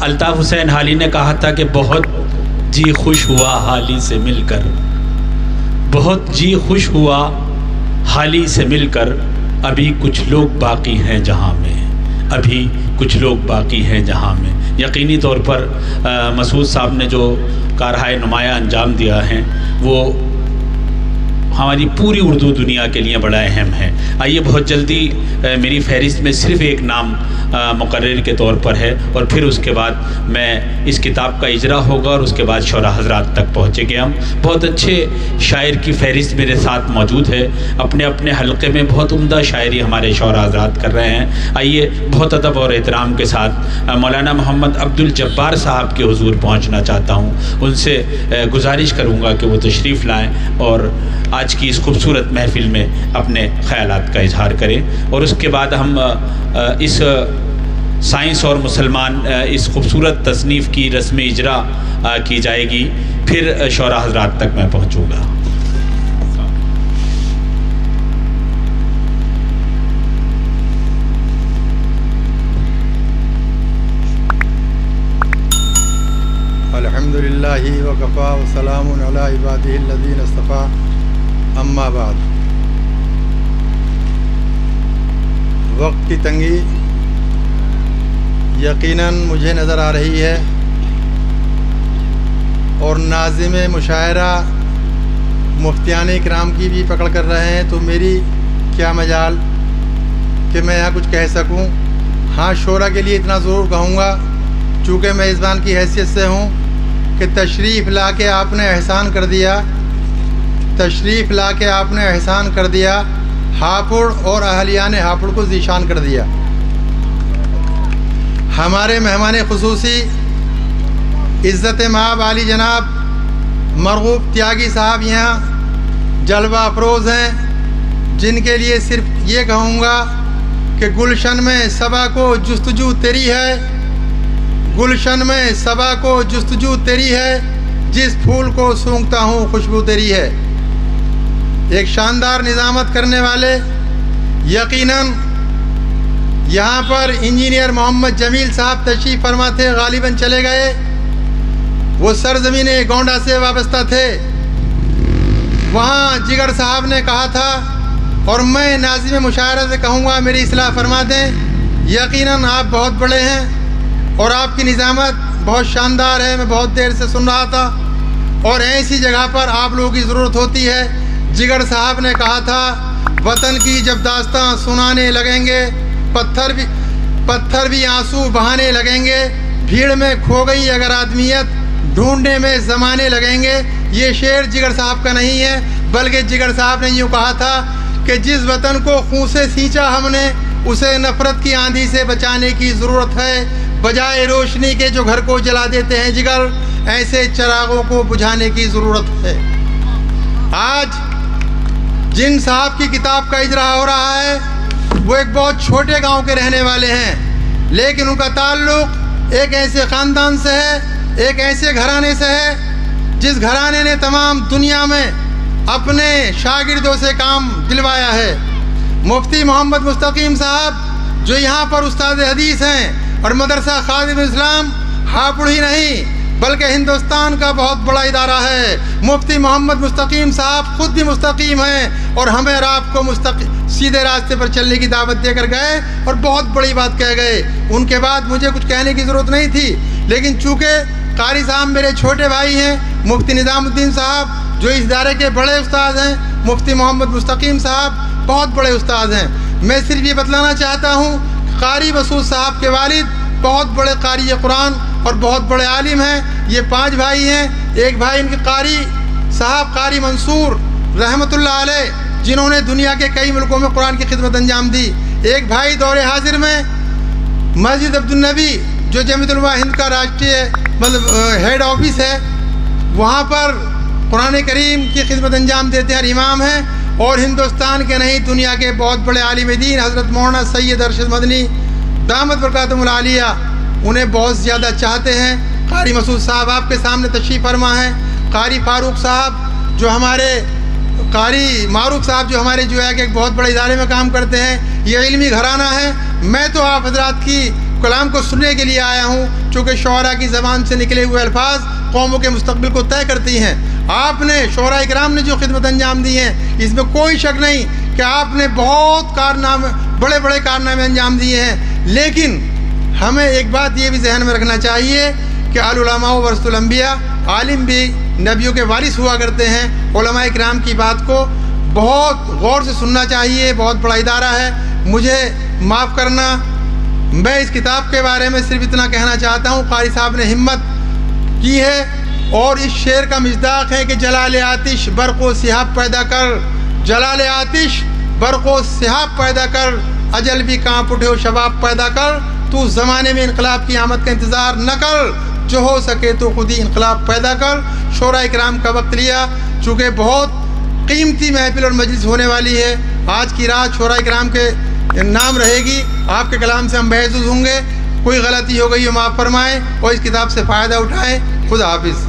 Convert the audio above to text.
الطاف حسین حالی نے کہا تھا کہ بہت جی خوش ہوا حالی سے مل کر، بہت جی خوش ہوا حالی سے مل کر، ابھی کچھ لوگ باقی ہیں جہاں میں، ابھی کچھ لوگ باقی ہیں جہاں میں۔ یقینی طور پر مسعود صاحب نے جو کارہائے نمایاں انجام دیا ہے وہ ہماری پوری اردو دنیا کے لیے بڑا اہم ہے۔ آئیے بہت جلدی میری فہرست میں صرف ایک نام مقرر کے طور پر ہے، اور پھر اس کے بعد میں اس کتاب کا اجرا ہوگا اور اس کے بعد شعراء حضرات تک پہنچیں گے ہم۔ بہت اچھے شاعر کی فہرست میرے ساتھ موجود ہے، اپنے اپنے حلقے میں بہت عمدہ شاعری ہمارے شعراء حضرات کر رہے ہیں۔ آئیے بہت ادب اور احترام کے ساتھ مولانا محمد عبدالجبار صاحب کے حضور پہنچنا چاہتا ہوں، ان سے گزارش کروں گا کہ وہ تشریف لائیں اور آج کی اس خوبصورت محفل میں اپنے خیالات کا اظہار کریں، اور اس کے بعد ہم اس سائنس اور مسلمان اس خوبصورت تصنیف کی رسم اجرا کی جائے گی، پھر شعراء حضرات تک میں پہنچوں گا۔ الحمدللہ وکفا وسلام علی عبادہ الذین اصطفیٰ، اما بعد۔ وقت کی تنگی یقیناً مجھے نظر آ رہی ہے، اور ناظم مشاعرہ مفتیان اکرام کی بھی پکڑ کر رہے ہیں، تو میری کیا مجال کہ میں یہاں کچھ کہہ سکوں۔ ہاں، شعراء کے لیے اتنا ضرور کہوں گا، چونکہ میں میزبان کی حیثیت سے ہوں، کہ تشریف لا کے آپ نے احسان کر دیا، تشریف لا کے آپ نے احسان کر دیا، ہاپوڑ اور اہلیان ہاپوڑ کو ذیشان کر دیا۔ ہمارے مہمان خصوصی عزت مآب عالی جناب مرغوب تیاگی صاحب یہاں جلوہ افروز ہیں، جن کے لیے صرف یہ کہوں گا کہ گلشن میں صبا کو جستجو تیری ہے، گلشن میں صبا کو جستجو تیری ہے، جس پھول کو سونگھتا ہوں خوشبو تیری ہے۔ ایک شاندار نظامت کرنے والے، یقیناً یہاں پر انجینئر محمد جمیل صاحب تشریف فرما تھے، غالباً چلے گئے، وہ سرزمین گونڈہ سے وابستہ تھے۔ وہاں جگر صاحب نے کہا تھا، اور میں ناظم مشاعرہ سے کہوں گا میری اصلاح فرما دیں، یقیناً آپ بہت بڑے ہیں اور آپ کی نظامت بہت شاندار ہے، میں بہت دیر سے سن رہا تھا، اور ایسی جگہ پر آپ لوگوں کی ضرورت ہوتی ہے۔ جگر صاحب نے کہا تھا، وطن کی جب داستاں سنانے لگیں گے، پتھر بھی آنسو بہانے لگیں گے، بھیڑ میں کھو گئی اگر آدمیت، ڈھونڈنے میں زمانے لگیں گے۔ یہ شعر جگر صاحب کا نہیں ہے، بلکہ جگر صاحب نے یوں کہا تھا کہ جس وطن کو خون سے سینچا ہم نے، اسے نفرت کی آندھی سے بچانے کی ضرورت ہے، بجائے روشنی کے جو گھر کو جلا دیتے ہیں جگر، ایسے چراغوں کو بجھانے کی ضرورت ہے۔ آج جن صاحب کی کتاب کا اجرا ہو رہا ہے وہ ایک بہت چھوٹے گاؤں کے رہنے والے ہیں، لیکن ان کا تعلق ایک ایسے خاندان سے ہے، ایک ایسے گھرانے سے ہے جس گھرانے نے تمام دنیا میں اپنے شاگردوں سے کام دلوایا ہے۔ مفتی محمد مستقیم صاحب جو یہاں پر استاد حدیث ہیں، اور مدرسہ خادم اسلام ہاپوڑ ہی نہیں بلکہ ہندوستان کا بہت بڑا ادارہ ہے۔ مفتی محمد مستقیم صاحب خود بھی مستقیم ہیں، اور ہمیں اور آپ کو سیدھے راستے پر چلنے کی دعوت دے کر گئے، اور بہت بڑی بات کہہ گئے۔ ان کے بعد مجھے کچھ کہنے کی ضرورت نہیں تھی، لیکن چونکہ قاری صاحب میرے چھوٹے بھائی ہیں، مفتی نظام الدین صاحب جو اس ادارے کے بڑے استاد ہیں، مفتی محمد مستقیم صاحب بہت بڑے استاد ہیں، میں صرف یہ بتلانا چاہتا ہوں، قاری مسعود صاحب کے والد بہت بڑے قاری قرآن اور بہت بڑے عالم ہیں۔ یہ 5 بھائی ہیں، ایک بھائی ان کے قاری صاحب قاری منصور رحمۃ اللہ علیہ، جنہوں نے دنیا کے کئی ملکوں میں قرآن کی خدمت انجام دی۔ ایک بھائی دور حاضر میں مسجد عبدالنبی جو جمعیت علماء ہند کا راشٹری ہیڈ آفس ہے، وہاں پر قرآن کریم کی خدمت انجام دیتے ہیں، امام ہیں، اور ہندوستان کے نہیں دنیا کے بہت بڑے عالم دین حضرت مولانا سید ارشد مدنی دامت برکاتہم العالیہ انہیں بہت زیادہ چاہتے ہیں۔ قاری مسعود صاحب آپ کے سامنے تشریف فرما ہیں، قاری فاروق صاحب جو ہمارے قاری معروف صاحب جو ہمارے جو ہے کہ ایک بہت بڑے ادارے میں کام کرتے ہیں، یہ علمی گھرانہ ہے۔ میں تو آپ حضرات کی کلام کو سننے کے لیے آیا ہوں، چونکہ شعراء کی زبان سے نکلے ہوئے الفاظ قوموں کے مستقبل کو طے کرتی ہیں۔ آپ نے شعراء کرام نے جو خدمت انجام دی ہیں، اس میں کوئی شک نہیں کہ آپ نے بہت کارنامے، بڑے بڑے کارنامے انجام دیے ہیں، لیکن ہمیں ایک بات یہ بھی ذہن میں رکھنا چاہیے کہ العلماء ورثۃ الانبیاء، عالم بھی نبیوں کے وارث ہوا کرتے ہیں۔ علماء کرام کی بات کو بہت غور سے سننا چاہیے، بہت بڑا ادارہ ہے۔ مجھے معاف کرنا، میں اس کتاب کے بارے میں صرف اتنا کہنا چاہتا ہوں، قاری صاحب نے ہمت کی ہے، اور اس شعر کا مصداق ہے کہ جلال آتش برق و سحاب پیدا کر، جلال آتش برق و سحاب پیدا کر، اجل بھی کانپ اٹھے و شباب پیدا کر، تو زمانے میں انقلاب کی آمد کا انتظار نہ کر، جو ہو سکے تو خود ہی انقلاب پیدا کر۔ شعراء کرام کا وقت لیا، چونکہ بہت قیمتی محفل اور مجلس ہونے والی ہے۔ آج کی رات شعراء کرام کے نام رہے گی، آپ کے کلام سے ہم محظوظ ہوں گے۔ کوئی غلطی ہو گئی ہو معاف فرمائیں، اور اس کتاب سے فائدہ اٹھائیں۔ خدا حافظ۔